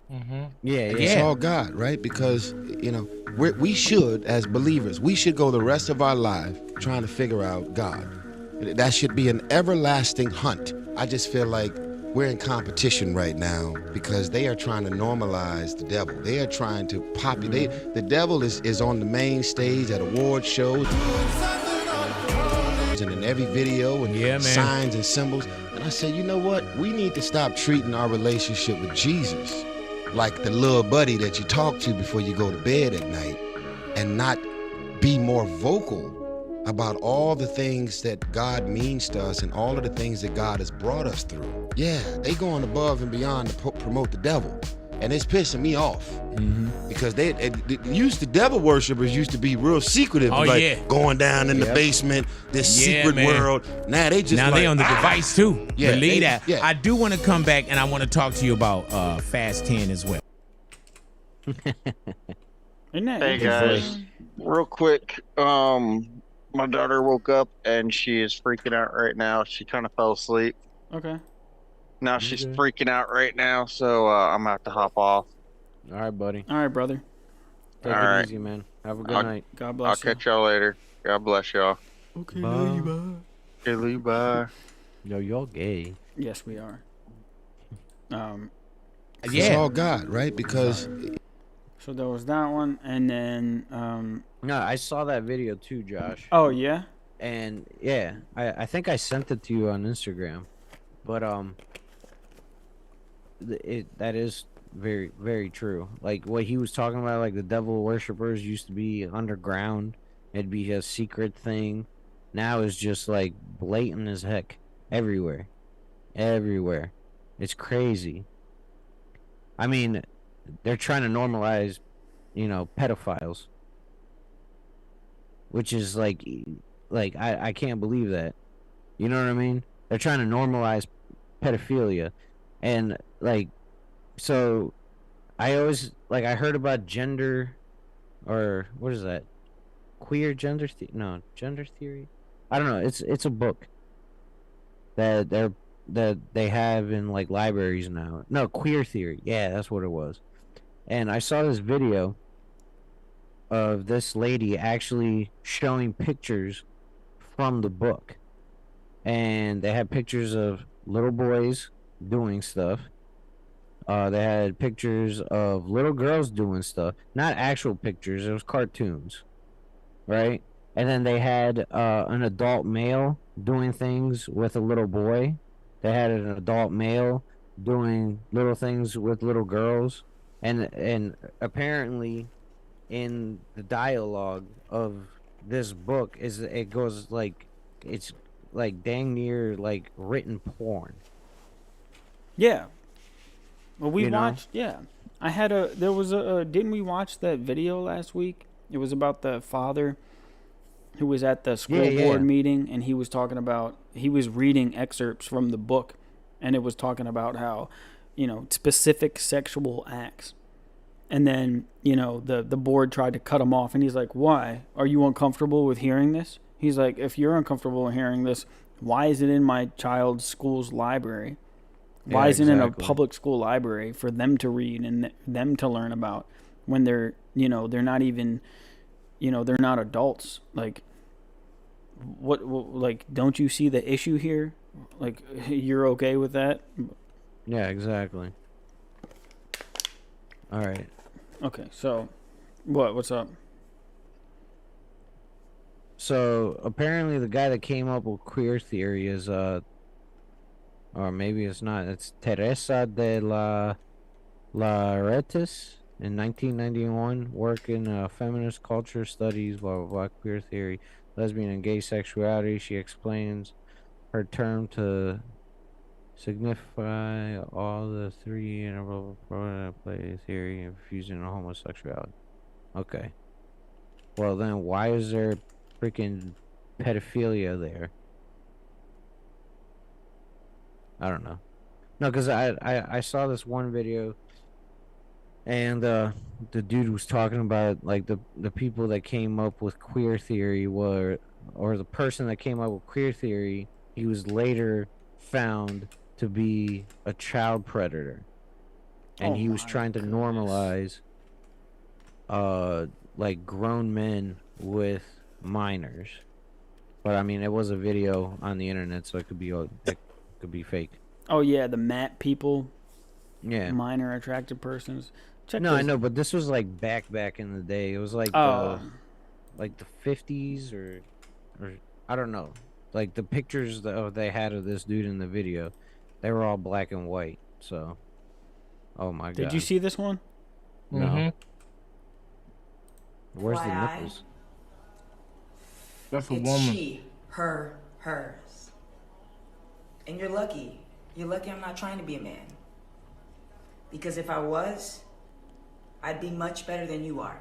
Yeah. It's all God, right? Because, you know, we should, as believers, we should go the rest of our life trying to figure out God. That should be an everlasting hunt. I just feel like we're in competition right now because they are trying to normalize the devil. They are trying to populate. The devil is on the main stage at award shows and in every video and signs and symbols. And I said, you know what? We need to stop treating our relationship with Jesus like the little buddy that you talk to before you go to bed at night, and not be more vocal about all the things that God means to us and all of the things that God has brought us through. Yeah, they going above and beyond to promote the devil. And it's pissing me off because the devil worshipers used to be real secretive, going down in the basement, this secret world. Now they just they on the device too. Yeah, Believe that. Yeah. I do want to come back and I want to talk to you about Fast 10 as well. Isn't that Hey guys, real quick, My daughter woke up and she is freaking out right now. She kind of fell asleep. Okay. Now she's Okay. freaking out right now, so I'm gonna have to hop off. All right, buddy. All right, brother. Take All it right. easy, man. Have a good I'll- night. God I'll bless you. catch y'all later. God bless y'all. Okay, Bye. Okay, Lee, bye. Yo, y'all gay. Yes, we are. It's all God, right? Because So there was that one, and then No, I saw that video too, Josh. oh yeah, And yeah, I think I sent it to you on Instagram, but that is very, very true. Like what he was talking about, like the devil worshippers used to be underground. It'd be a secret thing. Now it's just like blatant as heck, everywhere. It's crazy. I mean, they're trying to normalize, pedophiles, which is like I can't believe that. You know what I mean? They're trying to normalize pedophilia, and so I always I heard about gender, or what is that? Queer gender gender theory. I don't know. It's a book that they have in libraries now. No, queer theory. Yeah, that's what it was. And I saw this video of this lady actually showing pictures from the book. And they had pictures of little boys doing stuff. They had pictures of little girls doing stuff. Not actual pictures, it was cartoons. Right? And then they had an adult male doing things with a little boy. They had an adult male doing little things with little girls. And apparently in the dialogue of this book it goes it's dang near written porn. yeah. Well, we You know? watched. Yeah, there was a. Didn't we watch that video last week? It was about the father who was at the school Yeah, board yeah. meeting, and he was reading excerpts from the book, and it was talking about how, specific sexual acts. And then, the board tried to cut him off, and he's like, why? Are you uncomfortable with hearing this? He's like, if you're uncomfortable with hearing this, why is it in my child's school's library? Why Yeah, isn't it in a exactly. public school library for them to read and them to learn about when they're not even, they're not adults? What, don't you see the issue here? You're okay with that? Yeah, exactly. All right. Okay, so what's up? So apparently the guy that came up with queer theory is or maybe it's not. It's Teresa de la Retis in 1991, work in feminist culture studies, blah blah blah, queer theory, lesbian and gay sexuality. She explains her term to signify all the three in a blah blah play theory and fusion of homosexuality. Okay. Well then, why is there freaking pedophilia there? I don't know. No, because I saw this one video, and the dude was talking about the people that came up with queer theory or the person that came up with queer theory, he was later found to be a child predator, and Oh he was my trying to normalize grown men with minors. But I mean, it was a video on the internet, so it could be fake. Oh yeah, the MAT people, Yeah. minor attracted persons. Check No, I this. know, but this was back in the day. It was Oh. the 50s or I don't know. Like the pictures that they had of this dude in the video, they were all black and white. So, oh my god. Did you see this one? No. Mhm. Where's the FYI? nipples? That's a It's woman. she, her, hers. And you're lucky. You're lucky I'm not trying to be a man. Because if I was, I'd be much better than you are.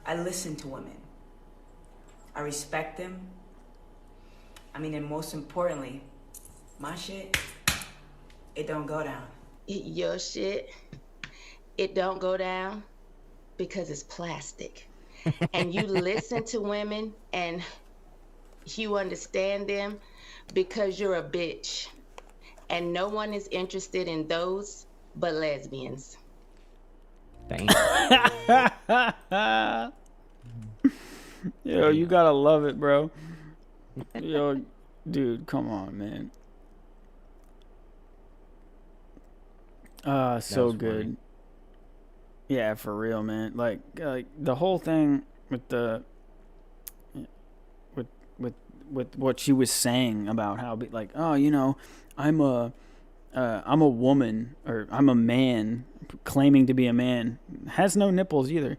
I listen to women. I respect them. I mean, and most importantly, my shit, it don't go down. Your shit, it don't go down because it's plastic. And you listen to women and you understand them because you're a bitch. And no one is interested in those but lesbians. Yo, you gotta love it, bro. Yo, dude, come on, man. So good. Funny. Yeah, for real, man. Like the whole thing with the with what she was saying about how like, oh, you know, I'm a woman, or I'm a man claiming to be a man, has no nipples either.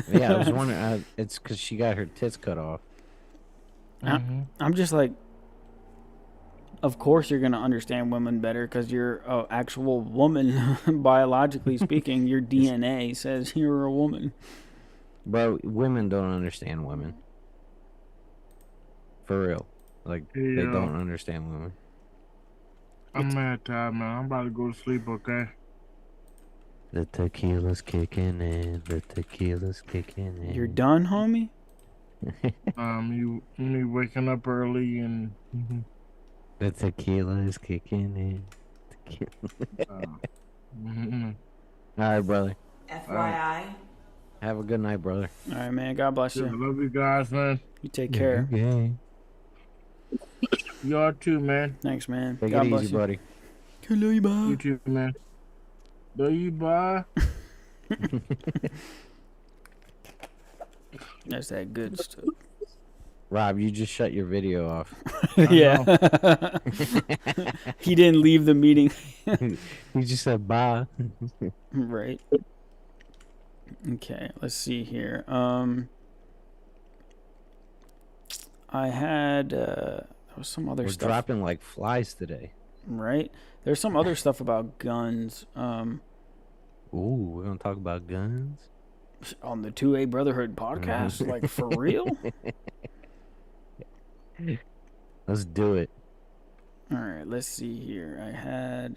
Yeah, I was wondering. It's because she got her tits cut off. I'm just like, of course you're gonna understand women better because you're an actual woman, biologically speaking. Your DNA says you're a woman. Bro, women don't understand women. For real. Like, they don't understand women. I'm mad tired, man. I'm about to go to sleep, okay? The tequila's kicking in. The tequila's kicking in. You're done, homie? Me waking up early and... The tequila is kicking in. All right, brother. FYI. Have a good night, brother. All right, man. God bless you. I love you guys, man. You take care. Okay. Y'all too, man. Thanks, man. Take God it bless easy, you. buddy. Hello, you, bye. You too, man. Love you, bye. That's that good stuff. Rob, you just shut your video off. Yeah. He didn't leave the meeting. He just said bye. Right. Okay, let's see here. I had there was some other We're stuff. dropping like flies today. Right? There's some other stuff about guns. Ooh, we're gonna talk about guns On the 2A Brotherhood podcast, like for real? Let's do it. All right, let's see here.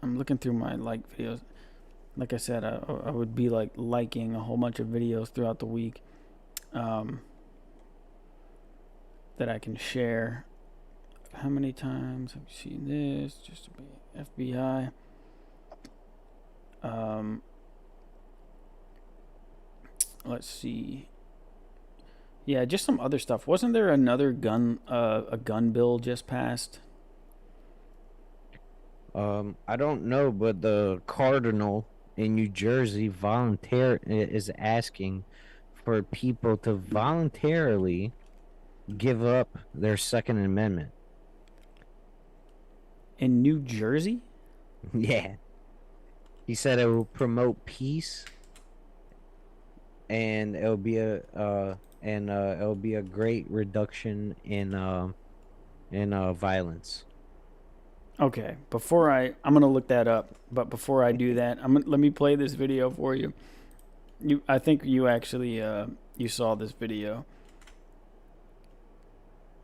I'm looking through my videos. Like I said, I would be liking a whole bunch of videos throughout the week, that I can share. How many times have you seen this? Just to be FBI. Let's see. Yeah, just some other stuff. Wasn't there another a gun bill just passed? I don't know, but the Cardinal in New Jersey is asking for people to voluntarily give up their Second Amendment. In New Jersey? Yeah. He said it will promote peace, and it'll be a great reduction in violence. Okay, I'm gonna look that up. But before I do that, let me play this video for you. I think you actually you saw this video.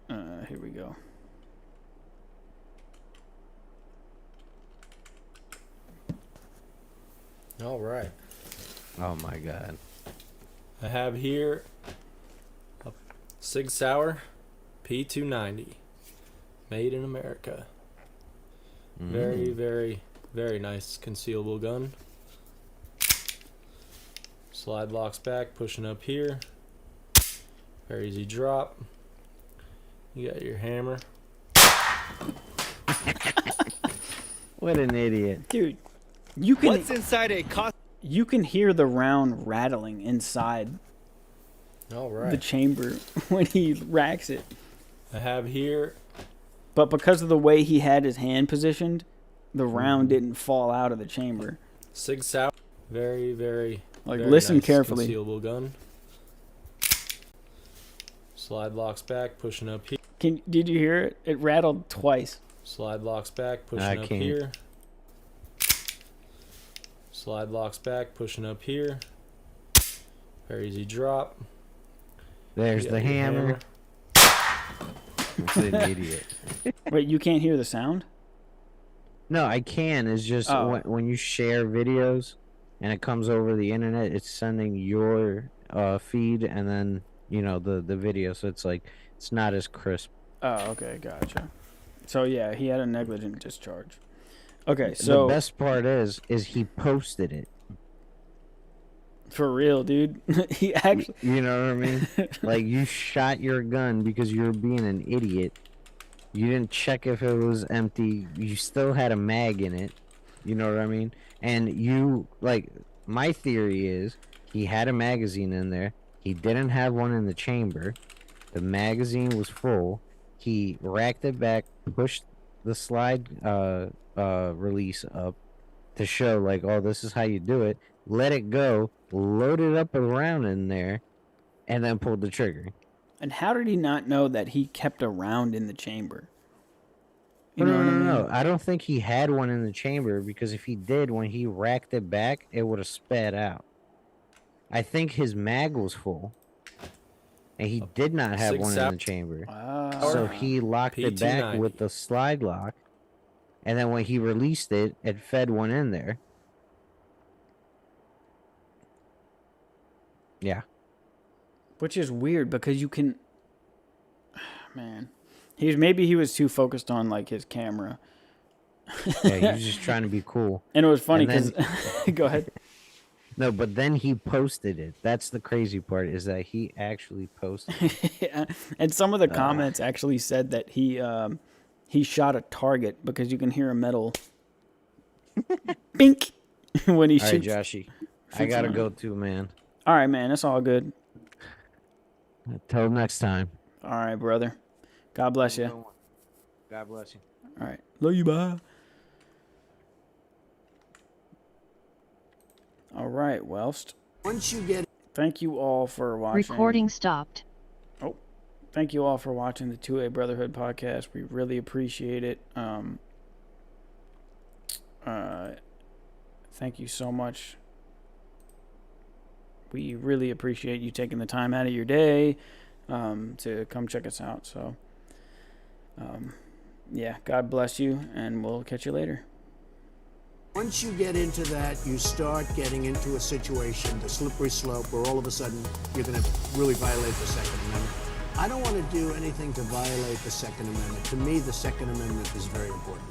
Here we go. All right. Oh my God. I have here a Sig Sauer P290, made in America. Very, very, very nice concealable gun. Slide locks back, pushing up here. Very easy drop. You got your hammer. What an idiot. Dude, you can What's inside a you can hear the round rattling inside All right. the chamber when he racks it. I have here. But because of the way he had his hand positioned, the round didn't fall out of the chamber. Sig Sauer. Very, very, very listen nice carefully. Concealable gun. Slide locks back, pushing up here. Did you hear it? It rattled twice. Slide locks back, pushing I up can't. here. Slide locks back, pushing up here. Very easy drop. There's You the got your hammer. What an idiot. Wait, you can't hear the sound? No, I can. It's just when you share videos and it comes over the internet, it's sending your feed and then the video. So it's like It's not as crisp. Oh, okay, gotcha. So yeah, he had a negligent discharge. Okay, so the best part is he posted it. For real, dude. He actually. You know what I mean? Like, you shot your gun because you were being an idiot. You didn't check if it was empty. You still had a mag in it. You know what I mean? And you, like, my theory is he had a magazine in there. He didn't have one in the chamber. The magazine was full. He racked it back, pushed the slide release up to show, like, oh, this is how you do it. Let it go, loaded up a round in there, and then pulled the trigger. And how did he not know that he kept a round in the chamber? You know what I mean? No. I don't think he had one in the chamber, because if he did, when he racked it back, it would have sped out. I think his mag was full, and he did not have one in the chamber. So he locked it back with the slide lock, and then when he released it, it fed one in there. Yeah. Which is weird because you can, man, maybe he was too focused on like his camera. Yeah, he was just trying to be cool. And it was funny because, go ahead. No, but then he posted it. That's the crazy part, is that he actually posted it. Yeah. And some of the comments actually said that he shot a target because you can hear a metal bink when he shoots. All right, Joshy, I gotta go too, man. All right, man, it's all good. Till next time. All right, brother. God bless you. God bless you. All right. Love you, bye. All right, Welst. Once you get. Thank you all for watching. Recording stopped. Oh, thank you all for watching the 2A Brotherhood podcast. We really appreciate it. Thank you so much. We really appreciate you taking the time out of your day to come check us out. So, yeah, God bless you, and we'll catch you later. Once you get into that, you start getting into a situation, the slippery slope, where all of a sudden you're going to really violate the Second Amendment. I don't want to do anything to violate the Second Amendment. To me, the Second Amendment is very important.